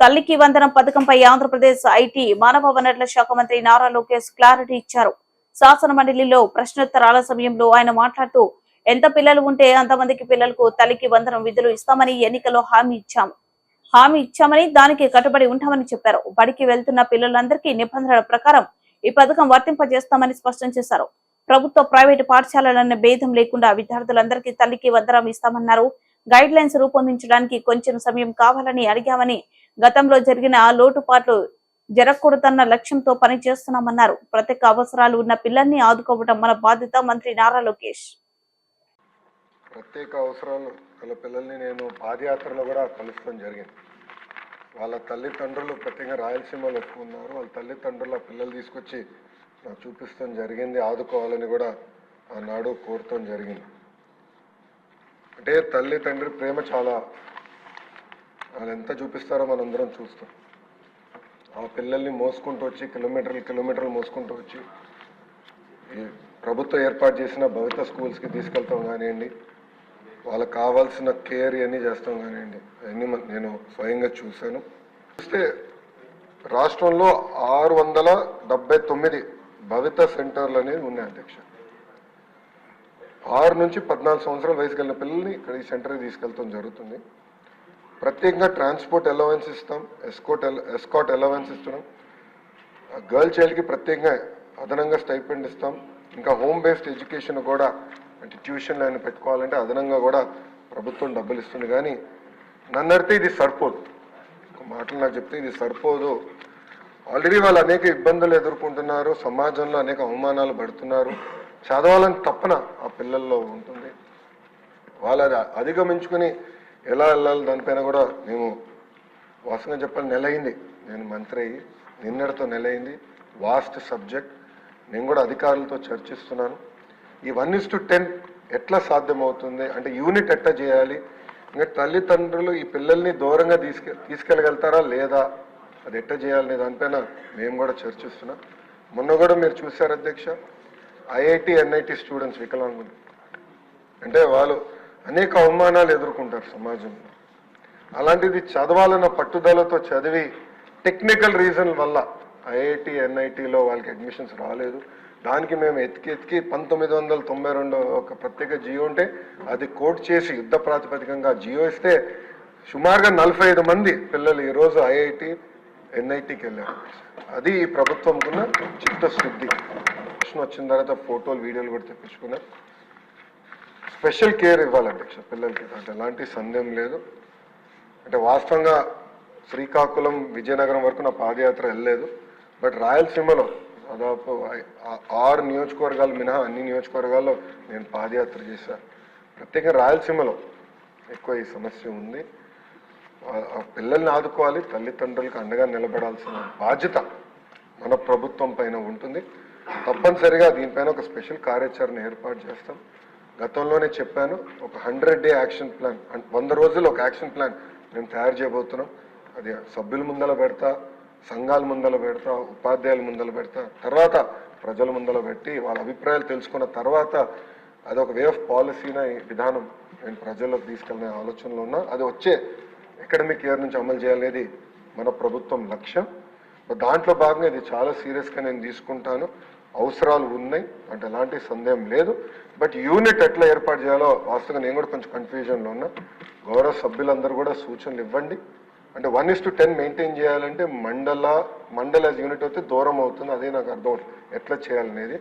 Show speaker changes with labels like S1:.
S1: తల్లికి వందనం పథకంపై ఆంధ్రప్రదేశ్ ఐటీ మానవ వనరుల శాఖ మంత్రి నారా లోకేష్ క్లారిటీ ఇచ్చారు. శాసన మండలిలో ప్రశ్నోత్తరాల సమయంలో ఆయన మాట్లాడుతూ ఎంత పిల్లలు ఉంటే అంతమందికి పిల్లలకు తల్లికి వందనం విధులు ఇస్తామని ఎన్నికల్లో హామీ ఇచ్చామని దానికి కట్టుబడి ఉంటామని చెప్పారు. బడికి వెళ్తున్న పిల్లలందరికీ నిబంధనల ప్రకారం ఈ పథకం వర్తింపజేస్తామని స్పష్టం చేశారు. ప్రభుత్వ ప్రైవేటు పాఠశాలలన్న భేదం లేకుండా విద్యార్థులందరికీ తల్లికి వందనం ఇస్తామన్నారు. గైడ్ లైన్స్ రూపొందించడానికి కొంచెం సమయం కావాలని అడిగామని, గతంలో జరిగిన లోటుపాట్లు జరగకూడదన్న లక్ష్యంతో పనిచేస్తున్నామన్నారు. ప్రత్యేక అవసరాలు ఉన్న పిల్లల్ని ఆదుకోవడం మన బాధ్యత. మంత్రి నారా లోకేష్
S2: ప్రత్యేక అవసరాలు గల పిల్లల్ని నేను పాదయాత్రలో కూడా కలుసుకోవడం జరిగింది. వాళ్ళ తల్లిదండ్రులు ప్రత్యేకంగా రాయలసీమలో ఎక్కువ ఉన్నారు. వాళ్ళ తల్లిదండ్రుల పిల్లలు తీసుకొచ్చి నాకు చూపిస్తాం జరిగింది. ఆదుకోవాలని కూడా ఆనాడు కోరటం జరిగింది. అంటే తల్లి తండ్రి ప్రేమ చాలా, వాళ్ళు ఎంత చూపిస్తారో మనందరం చూస్తాం. ఆ పిల్లల్ని మోసుకుంటూ వచ్చి కిలోమీటర్లు మోసుకుంటూ వచ్చి ఈ ప్రభుత్వం ఏర్పాటు చేసిన భవిత స్కూల్స్కి తీసుకెళ్తాం కానివ్వండి, వాళ్ళకి కావాల్సిన కేర్ ఇవన్నీ చేస్తాం కానివ్వండి, అవన్నీ నేను స్వయంగా చూశాను. చూస్తే రాష్ట్రంలో 679 భవిత సెంటర్లు అనేవి ఉన్నాయి అధ్యక్ష. 6 నుంచి 14 సంవత్సరాల వయసు కలిగిన పిల్లల్ని ఇక్కడ ఈ సెంటర్కి తీసుకెళ్తాం జరుగుతుంది. ప్రత్యేకంగా ట్రాన్స్పోర్ట్ అలవెన్స్ ఇస్తాం, ఎస్కాట్ అలవెన్స్ ఇస్తున్నాం. గర్ల్ చైల్డ్కి ప్రత్యేకంగా అదనంగా స్టైపెండ్ ఇస్తాం. ఇంకా హోమ్ బేస్డ్ ఎడ్యుకేషన్ కూడా, అంటే ట్యూషన్లు ఆయన పెట్టుకోవాలంటే అదనంగా కూడా ప్రభుత్వం డబ్బులు ఇస్తుంది. కానీ నన్ను అడిగితే ఇది సరిపోదు. ఒక మాటలు నాకు చెప్తే ఇది సరిపోదు. ఆల్రెడీ వాళ్ళు అనేక ఇబ్బందులు ఎదుర్కొంటున్నారు, సమాజంలో అనేక అవమానాలు పడుతున్నారు. చదవాలని తప్పన ఆ పిల్లల్లో ఉంటుంది. వాళ్ళు అది అధిగమించుకుని ఎలా వెళ్ళాలి దానిపైన కూడా మేము వాస్తవంగా చెప్పాలి నెల అయింది. నేను మంత్రి అయ్యి నిన్నటితో నెల అయింది. Vast subject. నేను కూడా అధికారులతో చర్చిస్తున్నాను. ఈ 1:10 ఎట్లా సాధ్యమవుతుంది, అంటే యూనిట్ ఎట్లా చేయాలి, ఇంకా తల్లిదండ్రులు ఈ పిల్లల్ని దూరంగా తీసుకెళ్ళగలుగుతారా లేదా, అది ఎట్లా చేయాలనే దానిపైన మేము కూడా చర్చిస్తున్నాం. మొన్న కూడా మీరు చూశారు అధ్యక్ష, ఐఐటి ఎన్ఐటి స్టూడెంట్స్ వికలాంగులు, అంటే వాళ్ళు అనేక అవమానాలు ఎదుర్కొంటారు సమాజంలో. అలాంటిది చదవాలన్న పట్టుదలతో చదివి టెక్నికల్ రీజన్ వల్ల ఐఐటి ఎన్ఐటిలో వాళ్ళకి అడ్మిషన్స్ రాలేదు. దానికి మేము ఎతికి 1992 ఒక ప్రత్యేక జియో ఉంటే అది కోట్ చేసి యుద్ధ ప్రాతిపదికంగా జియో ఇస్తే సుమారుగా 45 మంది పిల్లలు ఈరోజు ఐఐటి ఎన్ఐటికి వెళ్ళారు. అది ఈ ప్రభుత్వంకున్న చిత్తశుద్ధి. వచ్చిన తర్వాత ఫోటోలు వీడియోలు కూడా తెప్పించుకున్నారు. స్పెషల్ కేర్ ఇవ్వాలి అధ్యక్ష పిల్లలకి, అంటే ఎలాంటి సందేహం లేదు. అంటే వాస్తవంగా శ్రీకాకుళం విజయనగరం వరకు నా పాదయాత్ర వెళ్ళలేదు. బట్ రాయలసీమలో దాదాపు 6 నియోజకవర్గాలు మినహా అన్ని నియోజకవర్గాల్లో నేను పాదయాత్ర చేశాను. ప్రత్యేకంగా రాయలసీమలో ఎక్కువ ఈ సమస్య ఉంది. ఆ పిల్లల్ని ఆదుకోవాలి, తల్లిదండ్రులకు అండగా నిలబడాల్సిన బాధ్యత మన ప్రభుత్వం పైన ఉంటుంది. తప్పనిసరిగా దీనిపైన ఒక స్పెషల్ కార్యాచరణ ఏర్పాటు చేస్తాం. గతంలోనే చెప్పాను, ఒక 100 డే యాక్షన్ ప్లాన్, 100 రోజులు ఒక యాక్షన్ ప్లాన్ మేము తయారు చేయబోతున్నాం. అది సభ్యుల ముందల పెడతా, సంఘాల ముందల పెడతా, ఉపాధ్యాయుల ముందల పెడతా, తర్వాత ప్రజల ముందల పెట్టి వాళ్ళ అభిప్రాయాలు తెలుసుకున్న తర్వాత అదొక వే ఆఫ్ పాలసీన విధానం నేను ప్రజల్లోకి తీసుకెళ్ళిన ఆలోచనలో ఉన్నా. అది వచ్చే అకాడమిక్ ఇయర్ నుంచి అమలు చేయాలనేది మన ప్రభుత్వం లక్ష్యం. దాంట్లో భాగంగా ఇది చాలా సీరియస్గా నేను తీసుకుంటాను. అవసరాలు ఉన్నాయి అంటే ఎలాంటి సందేహం లేదు. బట్ యూనిట్ ఎట్లా ఏర్పాటు చేయాలో వాస్తవంగా నేను కూడా కొంచెం కన్ఫ్యూజన్లో ఉన్నా. గౌరవ సభ్యులందరూ కూడా సూచనలు ఇవ్వండి. అంటే 1:10 మెయింటైన్ చేయాలంటే మండల యూనిట్ అయితే దూరం అవుతుంది. అదే నాకు అర్థం ఎట్లా చేయాలనేది.